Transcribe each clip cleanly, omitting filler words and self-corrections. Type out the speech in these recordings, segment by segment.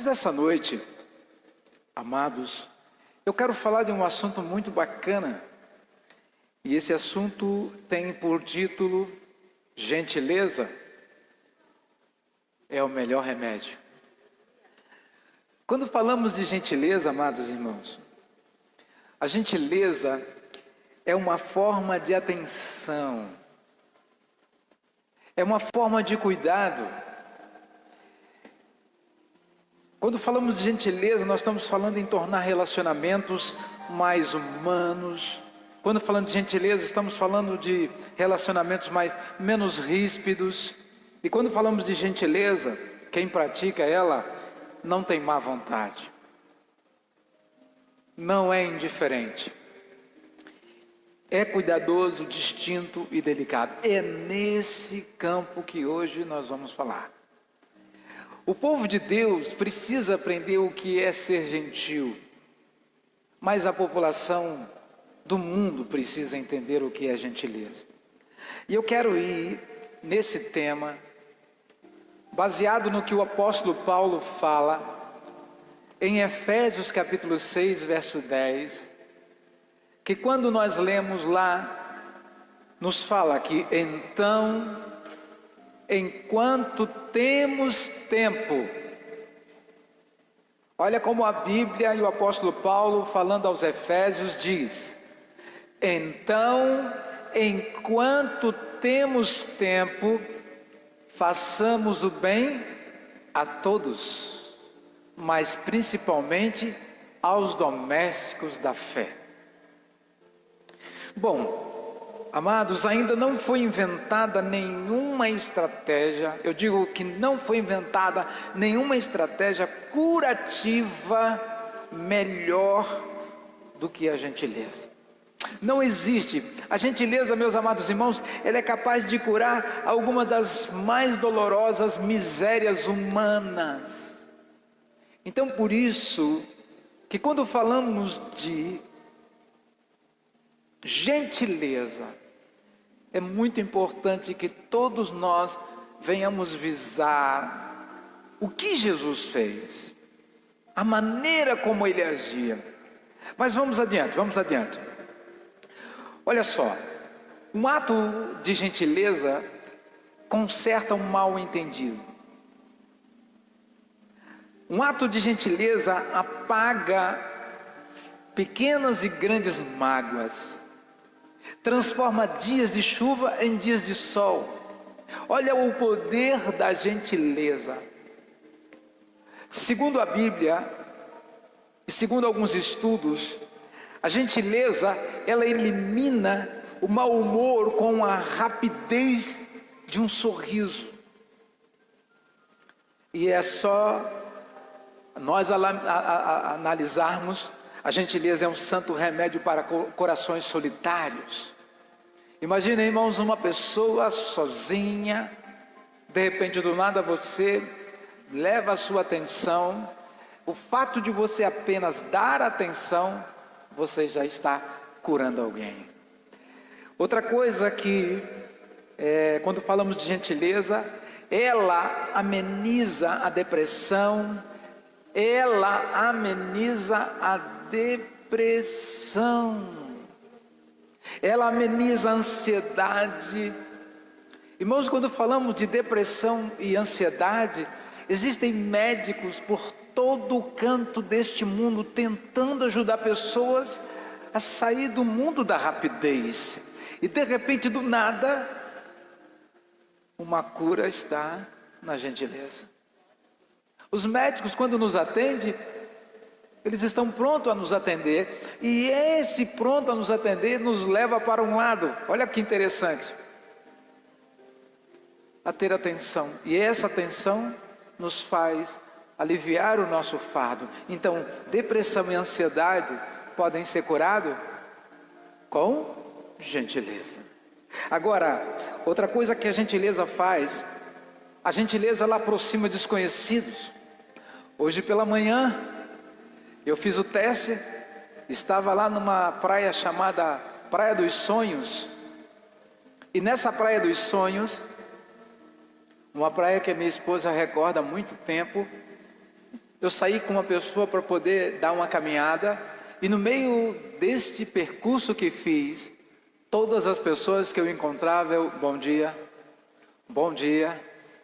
Mas nessa noite, amados, eu quero falar de um assunto muito bacana. E esse assunto tem por título: gentileza é o melhor remédio. Quando falamos de gentileza, amados irmãos, a gentileza é uma forma de atenção, é uma forma de cuidado. Quando falamos de gentileza, nós estamos falando em tornar relacionamentos mais humanos. Quando falando de gentileza, estamos falando de relacionamentos menos ríspidos. E quando falamos de gentileza, quem pratica ela não tem má vontade, não é indiferente, é cuidadoso, distinto e delicado. É nesse campo que hoje nós vamos falar. O povo de Deus precisa aprender o que é ser gentil, mas a população do mundo precisa entender o que é gentileza. E eu quero ir nesse tema, baseado no que o apóstolo Paulo fala, em Efésios capítulo 6, verso 10, que quando nós lemos lá, nos fala que então, enquanto temos tempo, olha como a Bíblia e o apóstolo Paulo falando aos Efésios diz: então, enquanto temos tempo, façamos o bem a todos, mas principalmente aos domésticos da fé. Bom, amados, ainda não foi inventada nenhuma estratégia, eu digo que não foi inventada nenhuma estratégia curativa melhor do que a gentileza. Não existe. A gentileza, meus amados irmãos, ela é capaz de curar algumas das mais dolorosas misérias humanas. Então, por isso, que quando falamos de gentileza, é muito importante que todos nós venhamos visar o que Jesus fez, a maneira como Ele agia. Mas vamos adiante. Olha só, um ato de gentileza conserta um mal entendido. Um ato de gentileza apaga pequenas e grandes mágoas, transforma dias de chuva em dias de sol. Olha o poder da gentileza. Segundo a Bíblia, e segundo alguns estudos, a gentileza, ela elimina o mau humor com a rapidez de um sorriso. E é só nós analisarmos, a gentileza é um santo remédio para corações solitários. Imaginem, irmãos, uma pessoa sozinha, de repente do nada você leva a sua atenção. O fato de você apenas dar atenção, você já está curando alguém. Outra coisa que, quando falamos de gentileza, ela ameniza a depressão, ela ameniza a depressão, ela ameniza a ansiedade. Irmãos, quando falamos de depressão e ansiedade, existem médicos por todo o canto deste mundo tentando ajudar pessoas a sair do mundo da rapidez, e de repente do nada uma cura está na gentileza. Os médicos, quando nos atendem, eles estão prontos a nos atender, e esse pronto a nos atender nos leva para um lado, olha que interessante, a ter atenção, e essa atenção nos faz aliviar o nosso fardo. Então, depressão e ansiedade podem ser curados com gentileza. Agora, outra coisa que a gentileza faz, a gentileza ela aproxima desconhecidos. Hoje pela manhã, eu fiz o teste, estava lá numa praia chamada Praia dos Sonhos, e nessa Praia dos Sonhos, uma praia que a minha esposa recorda há muito tempo, eu saí com uma pessoa para poder dar uma caminhada, e no meio deste percurso que fiz, todas as pessoas que eu encontrava, bom dia, bom dia,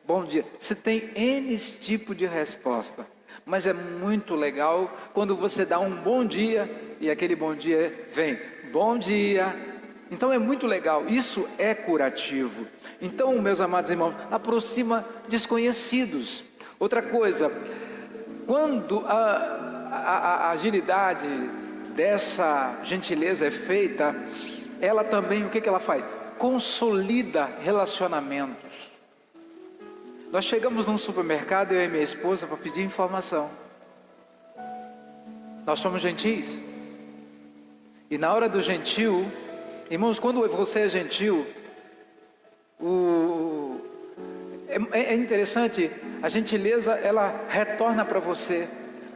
bom dia. Você tem N tipo de resposta, mas é muito legal quando você dá um bom dia e aquele bom dia vem, bom dia. Então é muito legal, isso é curativo. Então, meus amados irmãos, aproxima desconhecidos. Outra coisa, quando a agilidade dessa gentileza é feita, ela também, o que ela faz? Consolida relacionamentos. Nós chegamos num supermercado, eu e minha esposa, para pedir informação. Nós somos gentis. E na hora do gentil, irmãos, quando você é gentil, é interessante, a gentileza, ela retorna para você.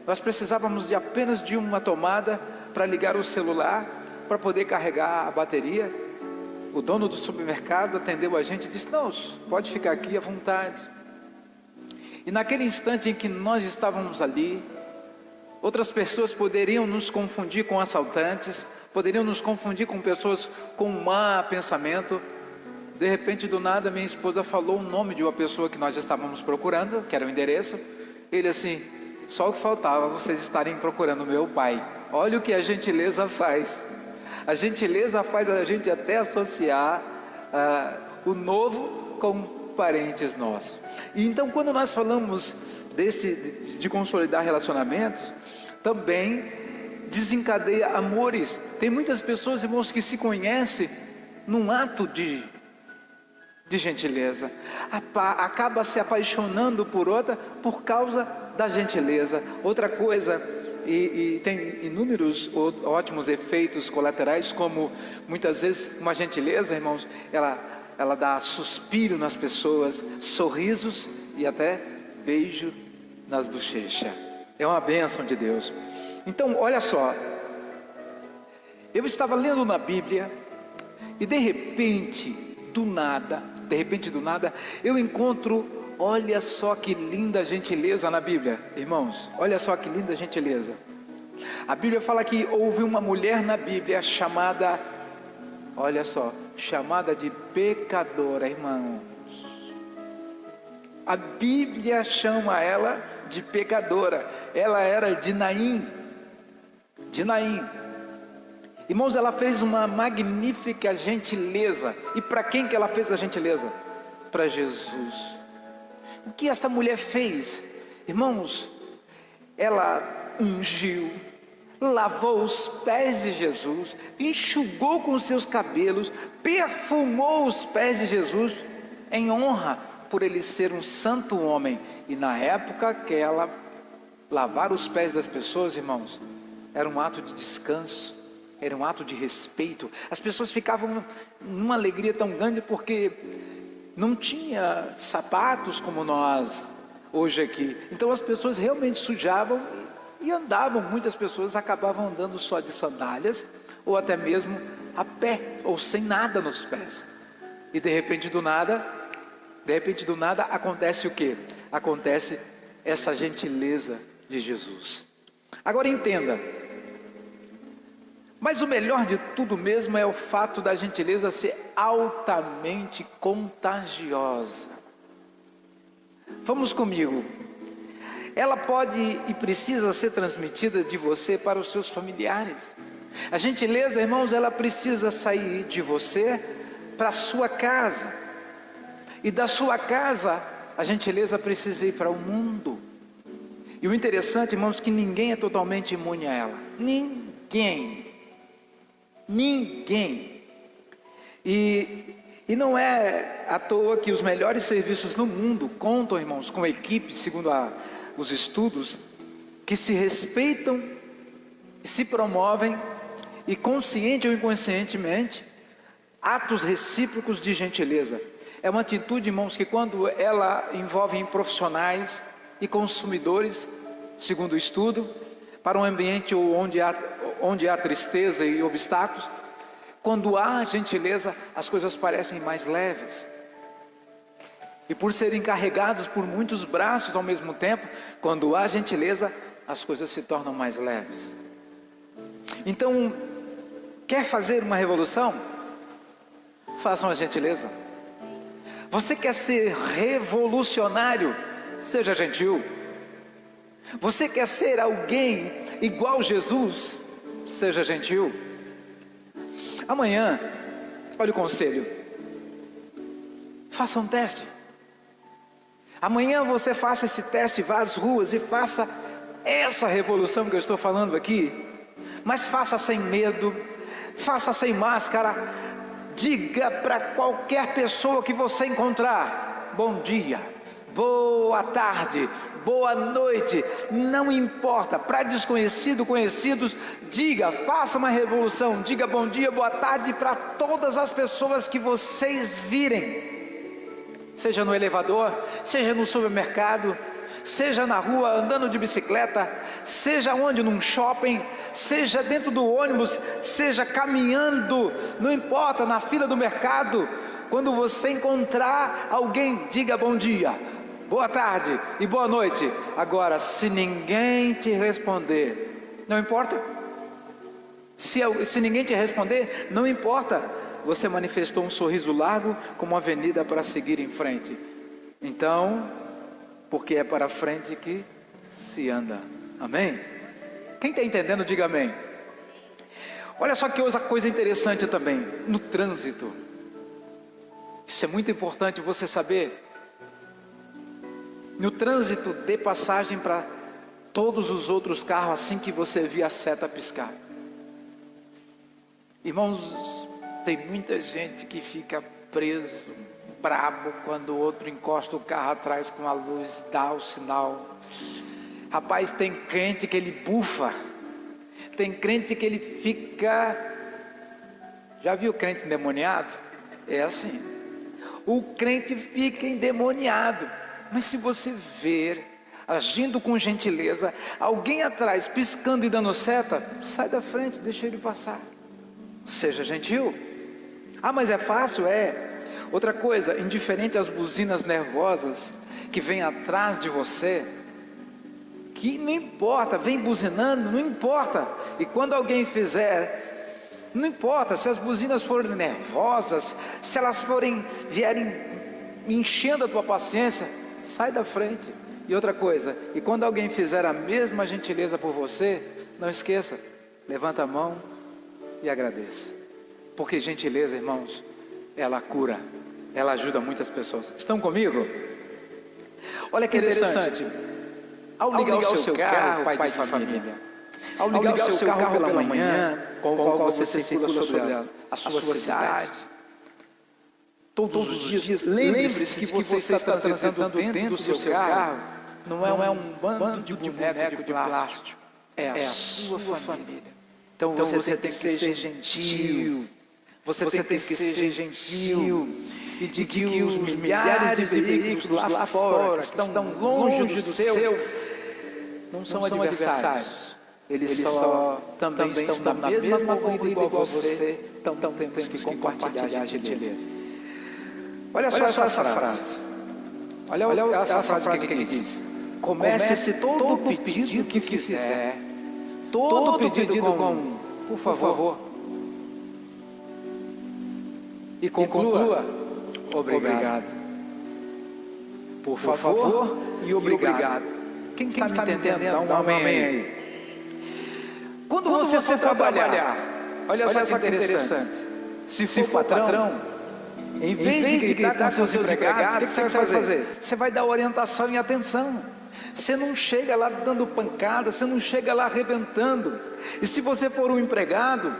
Nós precisávamos de apenas de uma tomada para ligar o celular, para poder carregar a bateria. O dono do supermercado atendeu a gente e disse, não, pode ficar aqui à vontade. E naquele instante em que nós estávamos ali, outras pessoas poderiam nos confundir com assaltantes, poderiam nos confundir com pessoas com má pensamento. De repente, do nada, minha esposa falou o nome de uma pessoa que nós estávamos procurando, que era o endereço. Ele assim, só o que faltava vocês estarem procurando meu pai. Olha o que a gentileza faz. A gentileza faz a gente até associar o novo com parentes nossos. E então, quando nós falamos de consolidar relacionamentos, também desencadeia amores. Tem muitas pessoas, irmãos, que se conhecem num ato de gentileza, acaba se apaixonando por outra por causa da gentileza. Outra coisa, e tem inúmeros ótimos efeitos colaterais, como muitas vezes uma gentileza, irmãos, ela dá suspiro nas pessoas, sorrisos e até beijo nas bochechas. É uma bênção de Deus. Então, olha só, eu estava lendo na Bíblia e de repente do nada, eu encontro, olha só que linda gentileza na Bíblia, irmãos, olha só que linda gentileza. A Bíblia fala que houve uma mulher na Bíblia chamada, olha só, chamada de pecadora, irmãos. A Bíblia chama ela de pecadora. Ela era de Naim. Irmãos, ela fez uma magnífica gentileza. E para quem que ela fez a gentileza? Para Jesus. O que esta mulher fez? Irmãos, ela ungiu, lavou os pés de Jesus, enxugou com seus cabelos, perfumou os pés de Jesus, em honra por ele ser um santo homem. E na época que ela lavar os pés das pessoas, irmãos, era um ato de descanso, era um ato de respeito. As pessoas ficavam numa alegria tão grande porque não tinha sapatos como nós hoje aqui. Então as pessoas realmente sujavam e andavam. Muitas pessoas acabavam andando só de sandálias, ou até mesmo a pé, ou sem nada nos pés. E de repente do nada acontece o quê? Acontece essa gentileza de Jesus. Agora entenda, mas o melhor de tudo mesmo é o fato da gentileza ser altamente contagiosa. Vamos comigo. Ela pode e precisa ser transmitida de você para os seus familiares. A gentileza, irmãos, ela precisa sair de você para a sua casa. E da sua casa, a gentileza precisa ir para o mundo. E o interessante, irmãos, é que ninguém é totalmente imune a ela. Ninguém. E não é à toa que os melhores serviços no mundo contam, irmãos, com equipes, segundo os estudos, que se respeitam, se promovem e consciente ou inconscientemente, atos recíprocos de gentileza. É uma atitude, irmãos, que quando ela envolve em profissionais e consumidores, segundo o estudo, para um ambiente onde há tristeza e obstáculos, quando há gentileza, as coisas parecem mais leves. E por serem carregados por muitos braços ao mesmo tempo, quando há gentileza, as coisas se tornam mais leves. Então, quer fazer uma revolução? Façam a gentileza. Você quer ser revolucionário? Seja gentil. Você quer ser alguém igual Jesus? Seja gentil. Amanhã, olha o conselho. Faça um teste. Amanhã você faça esse teste, vá às ruas e faça essa revolução que eu estou falando aqui. Mas faça sem medo, faça sem máscara. Diga para qualquer pessoa que você encontrar: bom dia, boa tarde, boa noite. Não importa, para desconhecido, conhecidos, diga, faça uma revolução. Diga bom dia, boa tarde para todas as pessoas que vocês virem. Seja no elevador, seja no supermercado, seja na rua andando de bicicleta, seja onde, num shopping, seja dentro do ônibus, seja caminhando, não importa, na fila do mercado. Quando você encontrar alguém, diga bom dia, boa tarde e boa noite. Agora, se ninguém te responder, não importa. Se ninguém te responder, não importa. Você manifestou um sorriso largo como uma avenida para seguir em frente. Então, porque é para frente que se anda. Amém? Quem está entendendo, diga amém. Olha só que outra coisa interessante também. No trânsito. Isso é muito importante você saber. No trânsito, dê passagem para todos os outros carros assim que você vir a seta piscar. Irmãos, tem muita gente que fica preso, brabo, quando o outro encosta o carro atrás com a luz, dá o sinal. Rapaz, tem crente que ele bufa, tem crente que ele fica... Já viu crente endemoniado? É assim, o crente fica endemoniado. Mas se você ver, agindo com gentileza, alguém atrás piscando e dando seta, sai da frente, deixa ele passar. Seja gentil. Ah, mas é fácil? É. Outra coisa, indiferente às buzinas nervosas que vêm atrás de você, que não importa, vem buzinando, não importa. E quando alguém fizer, não importa se as buzinas forem nervosas, se elas vierem enchendo a tua paciência, sai da frente. E outra coisa, e quando alguém fizer a mesma gentileza por você, não esqueça, levanta a mão e agradeça. Porque gentileza, irmãos, ela cura, ela ajuda muitas pessoas. Estão comigo? Olha que interessante. Ao ligar o seu carro, pai de família, ao ligar o seu carro pela manhã, com o qual você circula sobre a sua cidade, todos os dias, lembre-se que você está transitando dentro do seu carro, não é um bando de boneco de plástico, é a sua família. Então você tem que ser gentil. Você tem que ser gentil e de que os milhares de veículos lá fora que estão longe do seu não são adversários. Eles só também estão na mesma corrida igual você. Então temos que compartilhar a gentileza. Olha só essa frase. Olha essa frase que ele diz. Comece todo pedido que fizer. Todo pedido com por favor. E conclua, obrigado. Por favor e obrigado. Quem está me entendendo? Dá um amém aí. Quando você for trabalhar, olha só que interessante. Se for patrão, em vez de gritar com seus empregados, o que você vai fazer? Você vai dar orientação e atenção. Você não chega lá dando pancada, você não chega lá arrebentando. E se você for um empregado,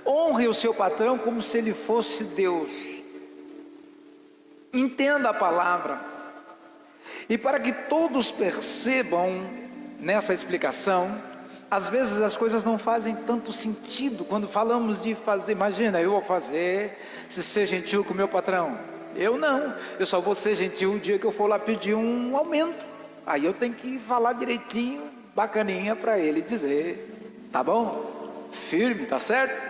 honre o seu patrão como se ele fosse Deus. Entenda a palavra. E para que todos percebam nessa explicação, às vezes as coisas não fazem tanto sentido quando falamos de fazer. Imagina, eu vou fazer, se ser gentil com o meu patrão. Eu não, eu só vou ser gentil o dia que eu for lá pedir um aumento. Aí eu tenho que falar direitinho, bacaninha para ele dizer, tá bom? Firme, tá certo?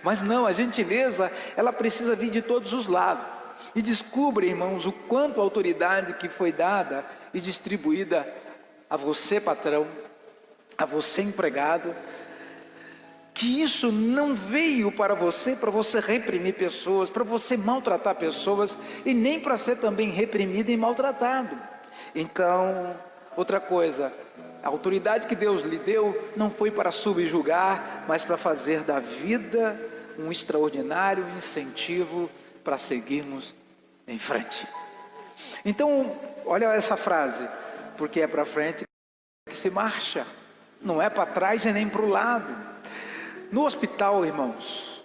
Mas não, a gentileza, ela precisa vir de todos os lados. e descubra, irmãos, o quanto a autoridade que foi dada e distribuída a você, patrão, a você, empregado, que isso não veio para você reprimir pessoas, para você maltratar pessoas, e nem para ser também reprimido e maltratado. Então, outra coisa, a autoridade que Deus lhe deu não foi para subjugar, mas para fazer da vida um extraordinário incentivo para seguirmos em frente. Então, olha essa frase, porque é para frente que se marcha, não é para trás e nem para o lado. No hospital, irmãos,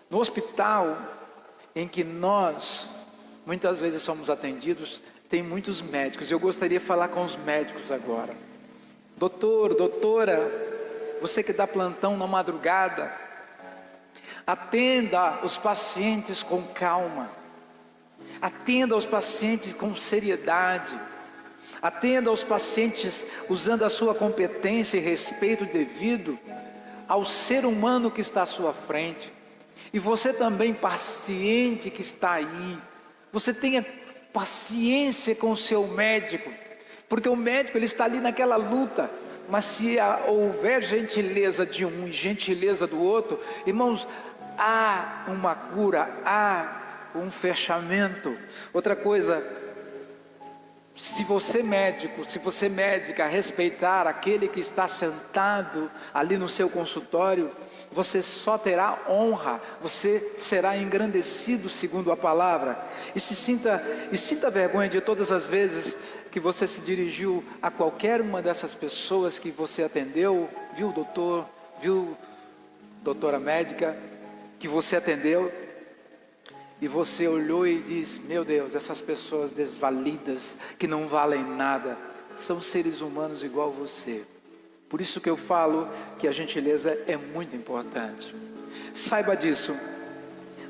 no hospital em que nós muitas vezes somos atendidos, tem muitos médicos. Eu gostaria de falar com os médicos agora. Doutor, doutora, você que dá plantão na madrugada, atenda os pacientes com calma, atenda os pacientes com seriedade, atenda os pacientes usando a sua competência e respeito devido ao ser humano que está à sua frente. E você também, paciente que está aí, você tenha paciência com o seu médico, porque o médico ele está ali naquela luta, mas se houver gentileza de um e gentileza do outro, irmãos, há uma cura, há um fechamento. Outra coisa, se você médico, se você médica respeitar aquele que está sentado ali no seu consultório, você só terá honra, você será engrandecido segundo a palavra. E sinta vergonha de todas as vezes que você se dirigiu a qualquer uma dessas pessoas que você atendeu, viu doutor, viu doutora médica, que você atendeu, e você olhou e disse: meu Deus, essas pessoas desvalidas, que não valem nada, são seres humanos igual você. Por isso que eu falo que a gentileza é muito importante. Saiba disso.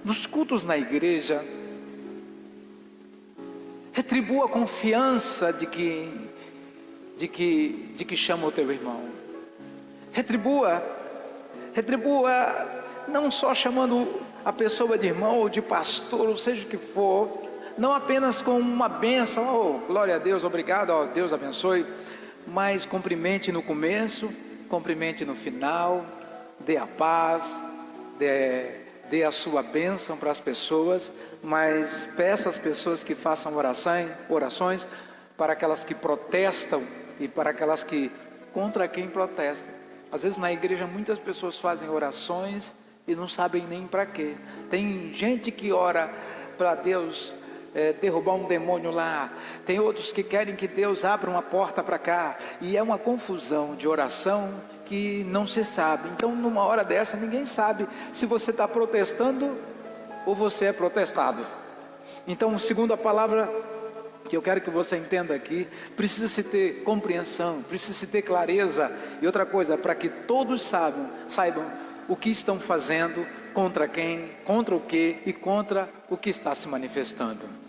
Nos cultos na igreja, retribua a confiança de que chama o teu irmão. Retribua não só chamando a pessoa de irmão ou de pastor, ou seja o que for, não apenas com uma bênção, oh, glória a Deus, obrigado, oh, Deus abençoe, mas cumprimente no começo, cumprimente no final, dê a paz, dê a sua bênção para as pessoas, mas peça às pessoas que façam orações para aquelas que protestam e para aquelas que contra quem protestam. Às vezes na igreja muitas pessoas fazem orações e não sabem nem para quê. Tem gente que ora para Deus derrubar um demônio lá, tem outros que querem que Deus abra uma porta para cá, e é uma confusão de oração que não se sabe. Então numa hora dessa ninguém sabe se você está protestando ou você é protestado. Então, segundo a palavra que eu quero que você entenda aqui, precisa-se ter compreensão, precisa-se ter clareza, e outra coisa, para que todos saibam o que estão fazendo, contra quem, contra o que e contra o que está se manifestando.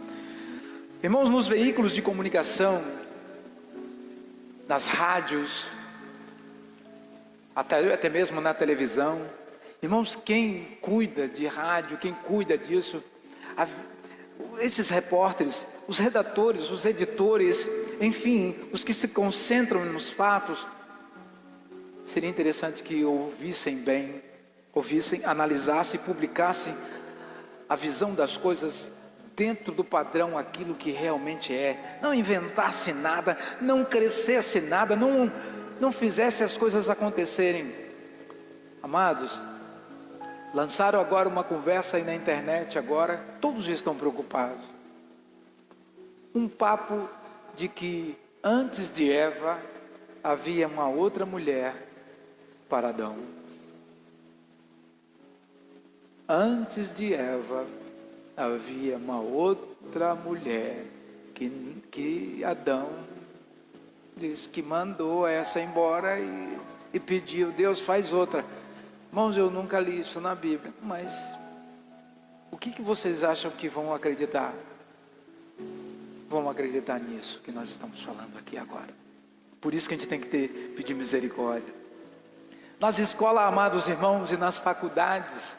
Irmãos, nos veículos de comunicação, nas rádios, até mesmo na televisão, irmãos, quem cuida de rádio, quem cuida disso, esses repórteres, os redatores, os editores, enfim, os que se concentram nos fatos, seria interessante que ouvissem, analisassem e publicassem a visão das coisas dentro do padrão, aquilo que realmente é. Não inventasse nada, não crescesse nada, não fizesse as coisas acontecerem. Amados, lançaram agora uma conversa aí na internet agora, todos estão preocupados. Um papo de que antes de Eva havia uma outra mulher para Adão. Antes de Eva havia uma outra mulher que Adão diz que mandou essa embora e pediu: Deus, faz outra. Irmãos, eu nunca li isso na Bíblia, mas o que vocês acham que vão acreditar? Vão acreditar nisso que nós estamos falando aqui agora. Por isso que a gente tem que pedir misericórdia. Nas escolas, amados irmãos, e nas faculdades,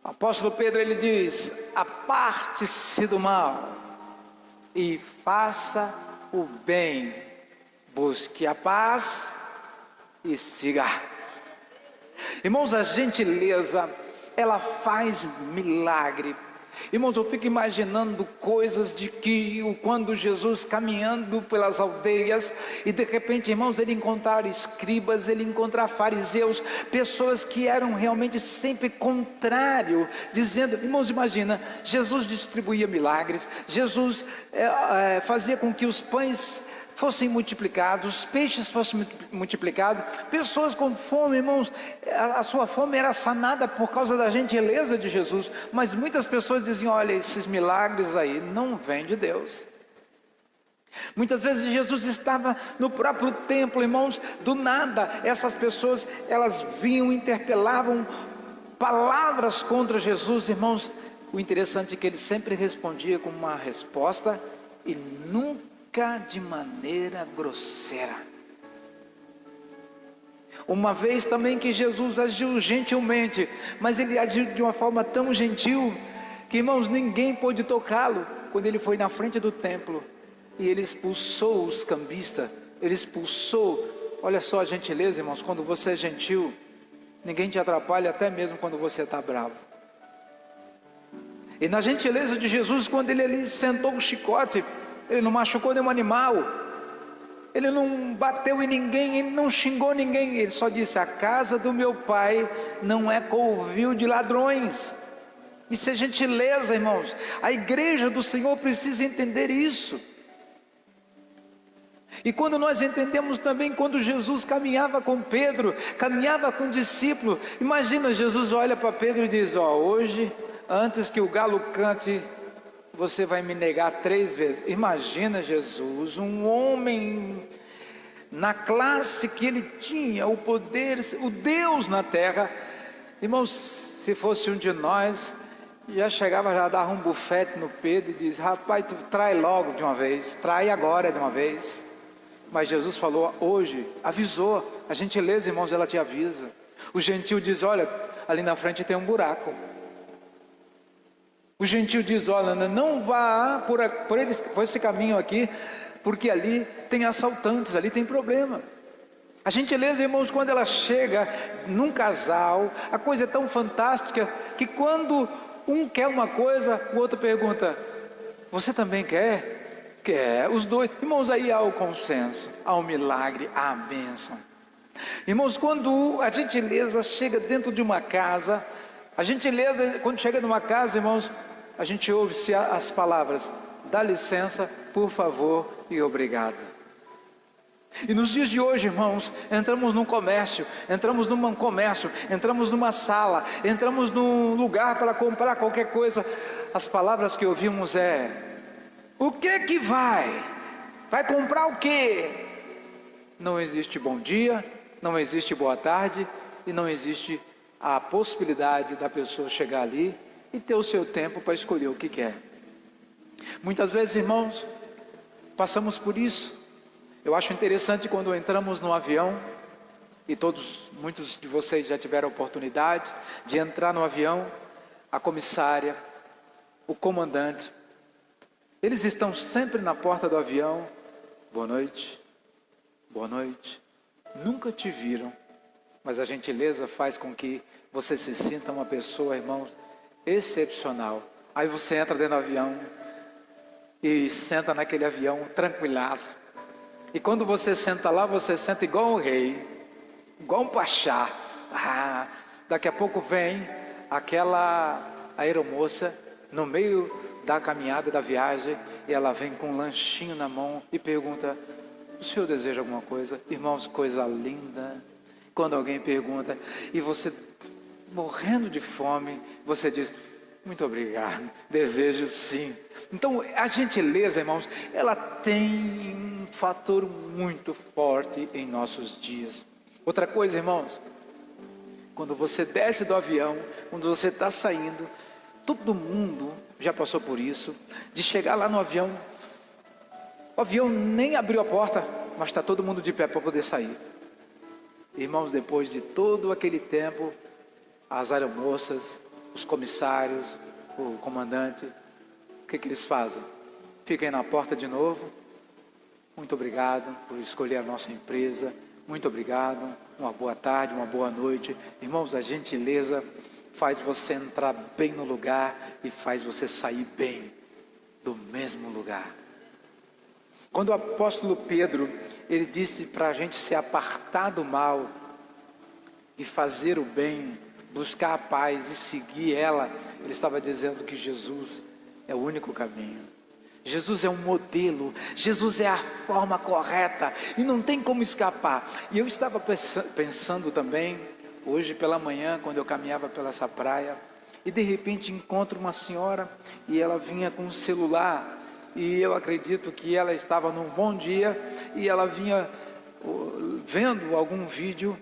O apóstolo Pedro, ele diz: aparte-se do mal e faça o bem, busque a paz e siga. Irmãos, a gentileza, ela faz milagre. Irmãos, eu fico imaginando coisas de que quando Jesus caminhando pelas aldeias e de repente, irmãos, ele encontrar escribas, ele encontrar fariseus, pessoas que eram realmente sempre contrário, dizendo, irmãos, imagina, Jesus distribuía milagres, Jesus fazia com que os pães fossem multiplicados, os peixes fossem multiplicados, pessoas com fome, irmãos, a sua fome era sanada por causa da gentileza de Jesus, mas muitas pessoas diziam, olha, esses milagres aí não vêm de Deus. Muitas vezes Jesus estava no próprio templo, irmãos, do nada, essas pessoas, elas vinham, interpelavam palavras contra Jesus, irmãos. O interessante é que ele sempre respondia com uma resposta e nunca de maneira grosseira. Uma vez também que Jesus agiu gentilmente, mas ele agiu de uma forma tão gentil que, irmãos, ninguém pôde tocá-lo. Quando ele foi na frente do templo e ele expulsou os cambistas, ele expulsou. Olha só a gentileza, irmãos, quando você é gentil, ninguém te atrapalha, até mesmo quando você está bravo. E na gentileza de Jesus, quando ele ali sentou o chicote, ele não machucou nenhum animal, ele não bateu em ninguém, ele não xingou ninguém, ele só disse, a casa do meu pai não é covil de ladrões. Isso é gentileza, irmãos. A igreja do Senhor precisa entender isso. E quando nós entendemos também, quando Jesus caminhava com Pedro, caminhava com o discípulo, imagina, Jesus olha para Pedro e diz, hoje, antes que o galo cante, você vai me negar 3 vezes. Imagina Jesus, um homem na classe que ele tinha, o poder, o Deus na terra. Irmãos, se fosse um de nós, já chegava, já dava um bufete no Pedro e diz, rapaz, tu trai logo de uma vez, trai agora de uma vez. Mas Jesus falou hoje, avisou. A gentileza, irmãos, ela te avisa. O gentil diz, olha, ali na frente tem um buraco. O gentil diz, olha, não vá por esse caminho aqui, porque ali tem assaltantes, ali tem problema. A gentileza, irmãos, quando ela chega num casal, a coisa é tão fantástica, que quando um quer uma coisa, o outro pergunta, você também quer? Quer, os dois. Irmãos, aí há o consenso, há o milagre, há a bênção. Irmãos, quando a gentileza chega dentro de uma casa, a gentileza, quando chega numa casa, irmãos, a gente ouve-se as palavras, dá licença, por favor e obrigado. E nos dias de hoje, irmãos, entramos num comércio, entramos numa sala, entramos num lugar para comprar qualquer coisa, as palavras que ouvimos o que vai? Vai comprar o quê? Não existe bom dia, não existe boa tarde, e não existe a possibilidade da pessoa chegar ali e ter o seu tempo para escolher o que quer. Muitas vezes, irmãos, passamos por isso. Eu acho interessante quando entramos no avião, e muitos de vocês já tiveram a oportunidade de entrar no avião, a comissária, o comandante, eles estão sempre na porta do avião, boa noite, nunca te viram, mas a gentileza faz com que você se sinta uma pessoa, irmãos, excepcional. Aí você entra dentro do avião e senta naquele avião tranquilaço, e quando você senta lá, você senta igual um rei, igual um pachá. Daqui a pouco vem aquela aeromoça no meio da caminhada da viagem, e ela vem com um lanchinho na mão e pergunta, o senhor deseja alguma coisa? Irmãos, coisa linda, quando alguém pergunta e você morrendo de fome, você diz, muito obrigado, desejo sim. Então a gentileza, irmãos, ela tem um fator muito forte em nossos dias. Outra coisa, irmãos, quando você desce do avião, quando você está saindo, todo mundo já passou por isso, de chegar lá no avião, o avião nem abriu a porta, mas está todo mundo de pé para poder sair. Irmãos, depois de todo aquele tempo, as aeromoças os comissários, o comandante, o que eles fazem? Ficam aí na porta de novo. Muito obrigado por escolher a nossa empresa. Muito obrigado. Uma boa tarde, uma boa noite. Irmãos, a gentileza faz você entrar bem no lugar e faz você sair bem do mesmo lugar. Quando o apóstolo Pedro, ele disse para a gente se apartar do mal e fazer o bem, buscar a paz e seguir ela, ele estava dizendo que Jesus é o único caminho. Jesus é um modelo, Jesus é a forma correta e não tem como escapar. E eu estava pensando também, hoje pela manhã, quando eu caminhava pela essa praia, e de repente encontro uma senhora e ela vinha com um celular, e eu acredito que ela estava num bom dia, e ela vinha vendo algum vídeo,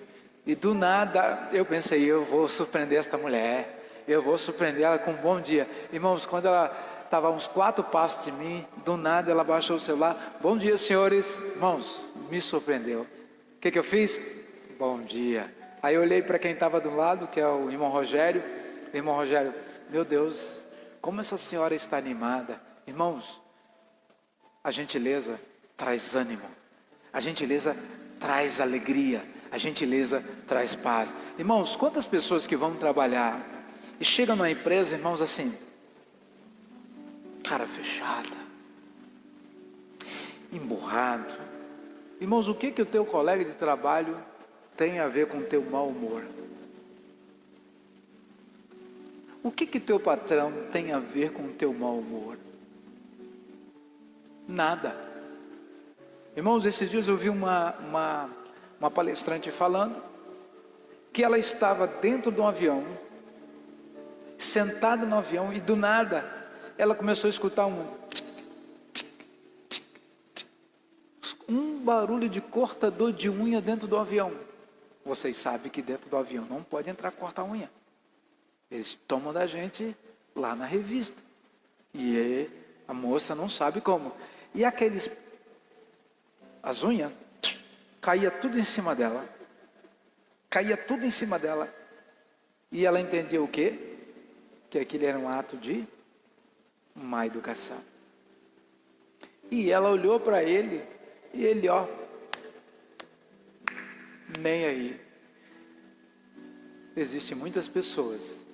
e do nada eu pensei, eu vou surpreender esta mulher, eu vou surpreender ela com um bom dia. Irmãos, quando ela estava a uns 4 passos de mim, do nada ela baixou o celular, bom dia senhores, irmãos, me surpreendeu. O que eu fiz? Bom dia. Aí eu olhei para quem estava do lado, que é o irmão Rogério, meu Deus, como essa senhora está animada. Irmãos, a gentileza traz ânimo, a gentileza traz alegria, a gentileza traz paz. Irmãos, quantas pessoas que vão trabalhar e chegam numa empresa, irmãos, assim, cara fechada, emburrado. Irmãos, o que o teu colega de trabalho tem a ver com o teu mau humor? O que teu patrão tem a ver com o teu mau humor? Nada. Irmãos, esses dias eu vi uma palestrante falando que ela estava dentro de um avião, sentada no avião, e do nada ela começou a escutar um barulho de cortador de unha dentro do avião. Vocês sabem que dentro do avião não pode entrar cortar unha. Eles tomam da gente lá na revista. E a moça não sabe como. E as unhas, caía tudo em cima dela. Caía tudo em cima dela. E ela entendia o quê? Que aquilo era um ato de má educação. E ela olhou para ele, e ele, nem aí. Existem muitas pessoas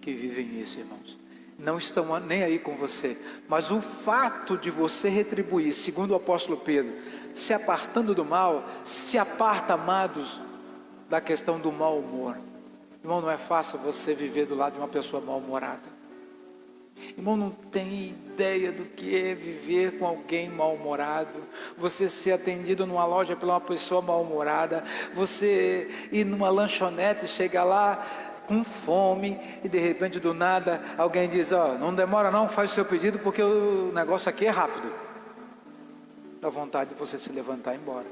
que vivem isso, irmãos. Não estão nem aí com você. Mas o fato de você retribuir, segundo o apóstolo Pedro, se apartando do mal, se aparta, amados, da questão do mau humor. Irmão, não é fácil você viver do lado de uma pessoa mal-humorada. Irmão, não tem ideia do que é viver com alguém mal-humorado. Você ser atendido numa loja por uma pessoa mal-humorada. Você ir numa lanchonete, chegar lá com fome e de repente do nada alguém diz, não demora não, faz o seu pedido porque o negócio aqui é rápido. Dá vontade de você se levantar e ir embora.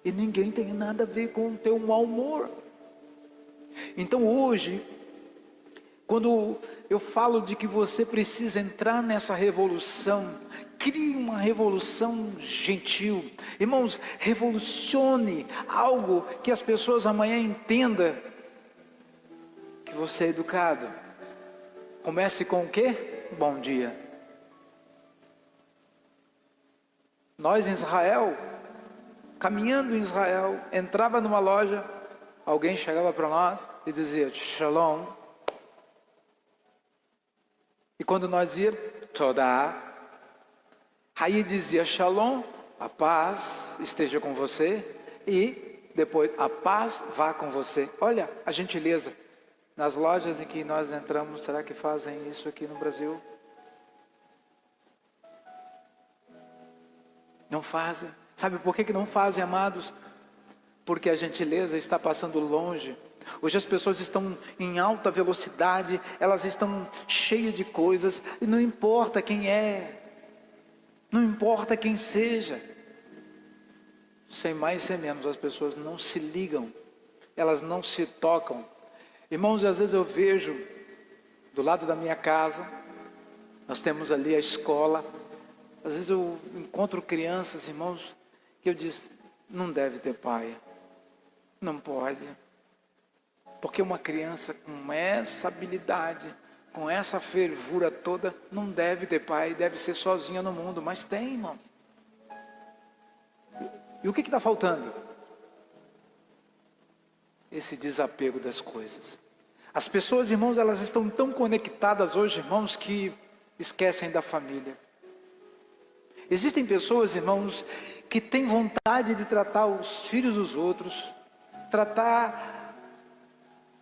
E ninguém tem nada a ver com o teu mau humor. Então hoje, quando eu falo de que você precisa entrar nessa revolução, crie uma revolução gentil. Irmãos, revolucione algo que as pessoas amanhã entendam que você é educado. Comece com o quê? Bom dia. Nós em Israel, caminhando em Israel, entrava numa loja, alguém chegava para nós e dizia, Shalom. E quando nós ia, Todá. Aí dizia, Shalom, a paz esteja com você. E depois, a paz vá com você. Olha a gentileza. Nas lojas em que nós entramos, será que fazem isso aqui no Brasil? Não fazem. Sabe por que não fazem, amados? Porque a gentileza está passando longe. Hoje as pessoas estão em alta velocidade, elas estão cheias de coisas, e não importa quem é, não importa quem seja. Sem mais, sem menos, as pessoas não se ligam, elas não se tocam. Irmãos, às vezes eu vejo, do lado da minha casa, nós temos ali a escola, às vezes eu encontro crianças, irmãos, que eu disse, não deve ter pai, não pode. Porque uma criança com essa habilidade, com essa fervura toda, não deve ter pai, deve ser sozinha no mundo, mas tem, irmão. E o que está faltando? Esse desapego das coisas. As pessoas, irmãos, elas estão tão conectadas hoje, irmãos, que esquecem da família. Existem pessoas, irmãos, que têm vontade de tratar os filhos dos outros, tratar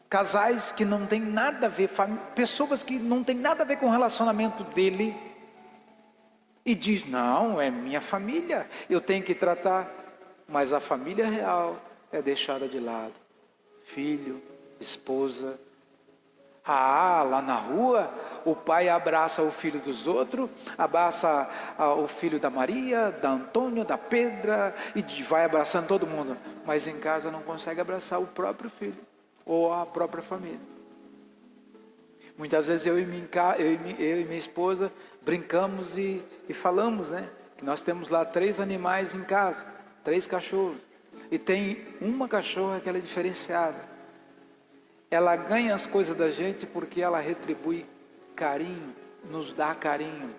casais que não tem nada a ver, pessoas que não tem nada a ver com o relacionamento dele, e diz, não, é minha família, eu tenho que tratar, mas a família real é deixada de lado. Filho, esposa. Lá na rua, o pai abraça o filho dos outros, abraça o filho da Maria, da Antônia, da Pedra, e vai abraçando todo mundo. Mas em casa não consegue abraçar o próprio filho, ou a própria família. Muitas vezes eu e minha esposa brincamos e falamos, né? Que nós temos lá 3 animais em casa, 3 cachorros. E tem uma cachorra que ela é diferenciada. Ela ganha as coisas da gente porque ela retribui carinho, nos dá carinho.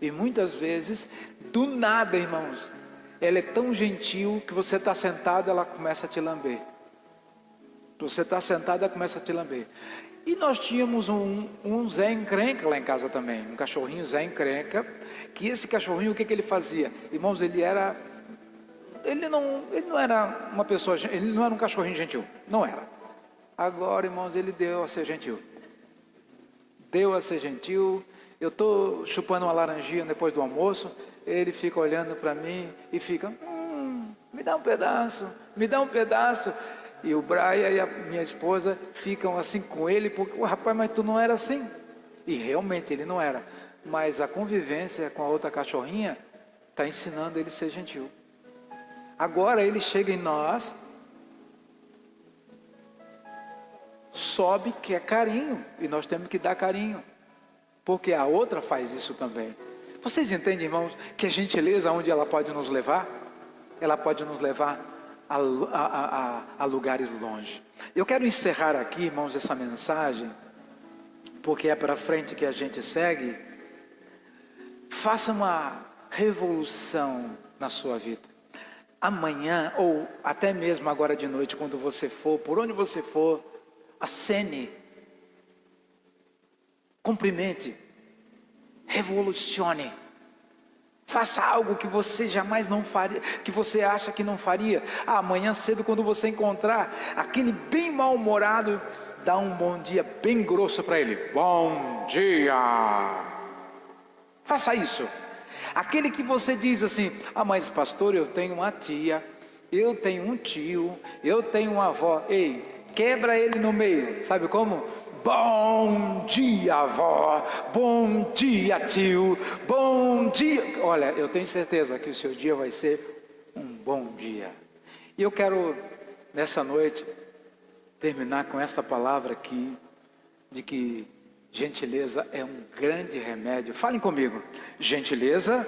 E muitas vezes, do nada, irmãos, ela é tão gentil que você está sentado, ela começa a te lamber. Você está sentado, ela começa a te lamber. E nós tínhamos um Zé Encrenca lá em casa também, um cachorrinho Zé Encrenca, que esse cachorrinho, o que ele fazia? Irmãos, ele não era uma pessoa, ele não era um cachorrinho gentil, não era. Agora, irmãos, ele deu a ser gentil. Deu a ser gentil. Eu estou chupando uma laranjinha depois do almoço, ele fica olhando para mim e fica, me dá um pedaço, me dá um pedaço. E o Brian e a minha esposa ficam assim com ele, porque, rapaz, mas tu não era assim. E realmente ele não era. Mas a convivência com a outra cachorrinha está ensinando ele a ser gentil. Agora ele chega em nós, sobe que é carinho, e nós temos que dar carinho, porque a outra faz isso também. Vocês entendem, irmãos, que a gentileza, onde ela pode nos levar? Ela pode nos levar a lugares longe. Eu quero encerrar aqui, irmãos, essa mensagem, porque é para frente que a gente segue. Faça uma revolução na sua vida. Amanhã, ou até mesmo agora de noite, quando você for, por onde você for, acene, cumprimente, revolucione, faça algo que você jamais não faria, que você acha que não faria. Amanhã cedo, quando você encontrar aquele bem mal-humorado, dá um bom dia bem grosso para ele. Bom dia. Faça isso. Aquele que você diz assim, mas pastor, eu tenho uma tia, eu tenho um tio, eu tenho uma avó. Ei, quebra ele no meio, sabe como? Bom dia, avó, bom dia, tio, bom dia. Olha, eu tenho certeza que o seu dia vai ser um bom dia. E eu quero, nessa noite, terminar com esta palavra aqui, de que gentileza é um grande remédio. Falem comigo, gentileza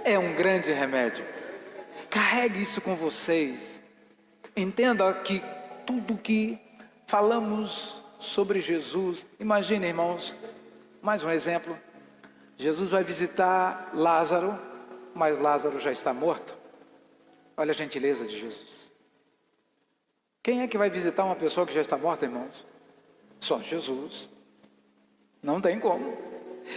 é um grande remédio. Carregue isso com vocês. Entenda que tudo que falamos sobre Jesus, imagine, irmãos, mais um exemplo. Jesus vai visitar Lázaro, mas Lázaro já está morto. Olha a gentileza de Jesus. Quem é que vai visitar uma pessoa que já está morta, irmãos? Só Jesus. Não tem como.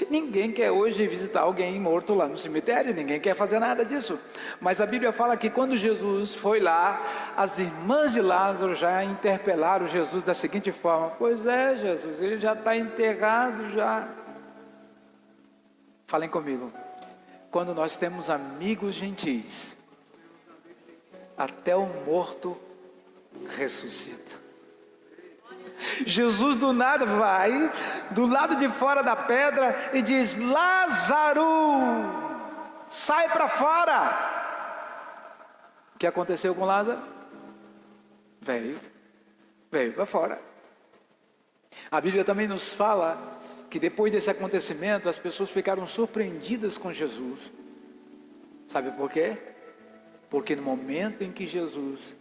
Ninguém quer hoje visitar alguém morto lá no cemitério, ninguém quer fazer nada disso. Mas a Bíblia fala que quando Jesus foi lá, as irmãs de Lázaro já interpelaram Jesus da seguinte forma: pois é, Jesus, ele já está enterrado já. Falem comigo. Quando nós temos amigos gentis, até o morto ressuscita. Jesus do nada vai do lado de fora da pedra e diz: Lázaro, sai para fora. O que aconteceu com Lázaro? Veio para fora. A Bíblia também nos fala que depois desse acontecimento as pessoas ficaram surpreendidas com Jesus. Sabe por quê? Porque no momento em que Jesus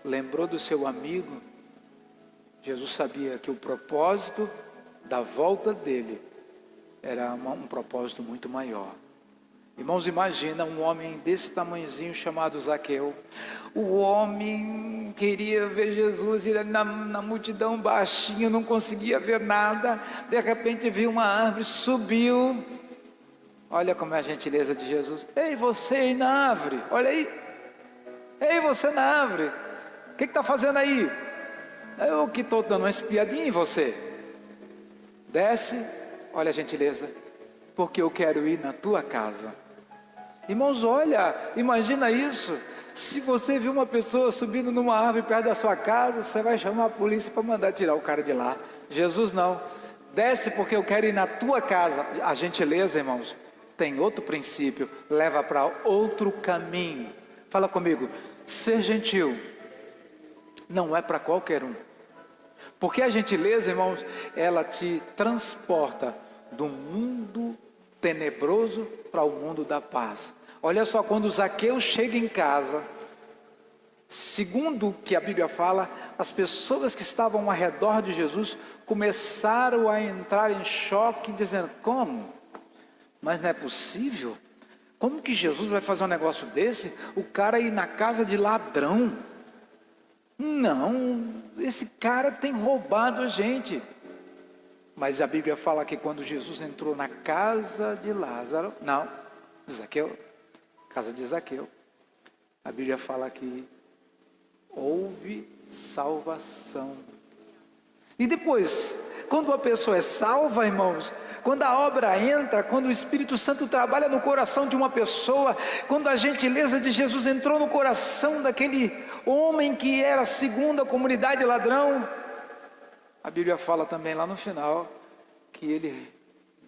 lembrou do seu amigo, Jesus sabia que o propósito da volta dele era um propósito muito maior. Irmãos, imagina um homem desse tamanhozinho chamado Zaqueu. O homem queria ver Jesus, ele na multidão baixinho, não conseguia ver nada. De repente viu uma árvore, subiu. Olha como é a gentileza de Jesus. Ei, você aí na árvore, olha aí. Ei, você na árvore, o que está fazendo aí? Eu que estou dando uma espiadinha em você. Desce, olha a gentileza, porque eu quero ir na tua casa. Irmãos, olha, imagina isso. Se você viu uma pessoa subindo numa árvore perto da sua casa, você vai chamar a polícia para mandar tirar o cara de lá. Jesus não. Desce porque eu quero ir na tua casa. A gentileza, irmãos, tem outro princípio, leva para outro caminho. Fala comigo, ser gentil não é para qualquer um. Porque a gentileza, irmãos, ela te transporta do mundo tenebroso para o mundo da paz. Olha só, quando Zaqueu chega em casa, segundo o que a Bíblia fala, as pessoas que estavam ao redor de Jesus começaram a entrar em choque, dizendo: como? Mas não é possível? Como que Jesus vai fazer um negócio desse? O cara ir na casa de ladrão? Não, esse cara tem roubado a gente. Mas a Bíblia fala que quando Jesus entrou na casa de Lázaro, não, Zaqueu, casa de Zaqueu, a Bíblia fala que houve salvação. E depois, quando a pessoa é salva, irmãos, quando a obra entra, quando o Espírito Santo trabalha no coração de uma pessoa, quando a gentileza de Jesus entrou no coração daquele homem que era segundo a comunidade ladrão, a Bíblia fala também lá no final que ele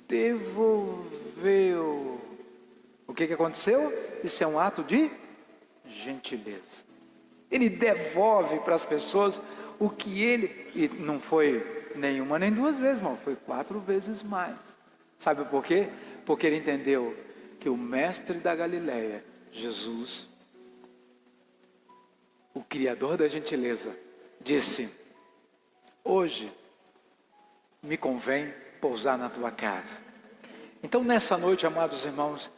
devolveu. O que aconteceu? Isso é um ato de gentileza. Ele devolve para as pessoas o que ele, e não foi nenhuma nem duas vezes, irmão, foi 4 vezes mais. Sabe por quê? Porque ele entendeu que o mestre da Galileia, Jesus, o Criador da gentileza, disse: hoje me convém pousar na tua casa. Então nessa noite, amados irmãos,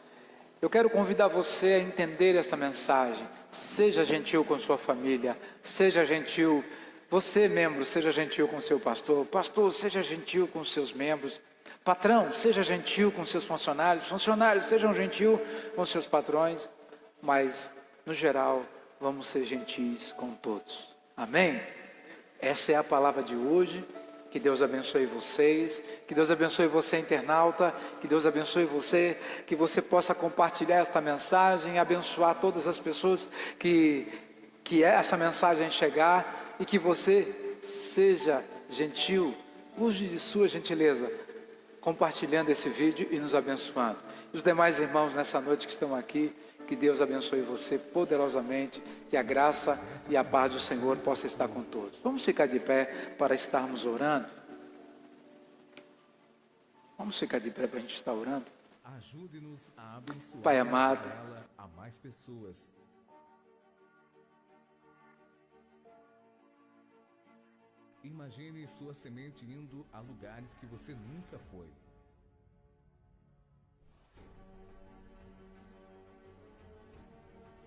eu quero convidar você a entender essa mensagem. Seja gentil com sua família, seja gentil, você membro, seja gentil com seu pastor, pastor, seja gentil com seus membros, patrão, seja gentil com seus funcionários, funcionários, sejam gentil com seus patrões, mas no geral, vamos ser gentis com todos. Amém? Essa é a palavra de hoje. Que Deus abençoe vocês, que Deus abençoe você, internauta, que Deus abençoe você, que você possa compartilhar esta mensagem, abençoar todas as pessoas que essa mensagem chegar, e que você seja gentil, use de sua gentileza, compartilhando esse vídeo e nos abençoando. E os demais irmãos nessa noite que estão aqui, que Deus abençoe você poderosamente, que a graça e a paz do Senhor possa estar com todos. Vamos ficar de pé para estarmos orando. Vamos ficar de pé para a gente estar orando. Ajude-nos a abençoar, Pai amado, a mais pessoas. Imagine sua semente indo a lugares que você nunca foi.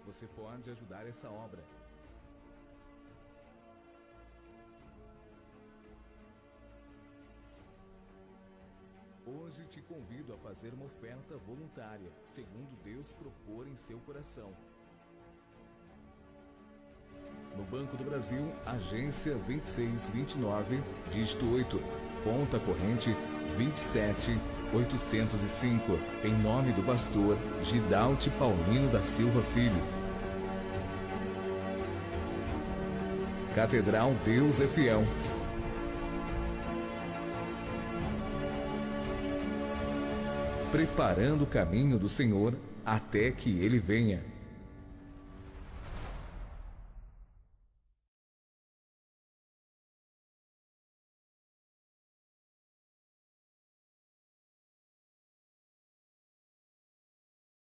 Você pode ajudar essa obra. Hoje te convido a fazer uma oferta voluntária, segundo Deus propor em seu coração. No Banco do Brasil, agência 2629, dígito 8, conta corrente 27805, em nome do pastor Gidalte Paulino da Silva Filho. Catedral Deus é Fiel. Preparando o caminho do Senhor até que Ele venha.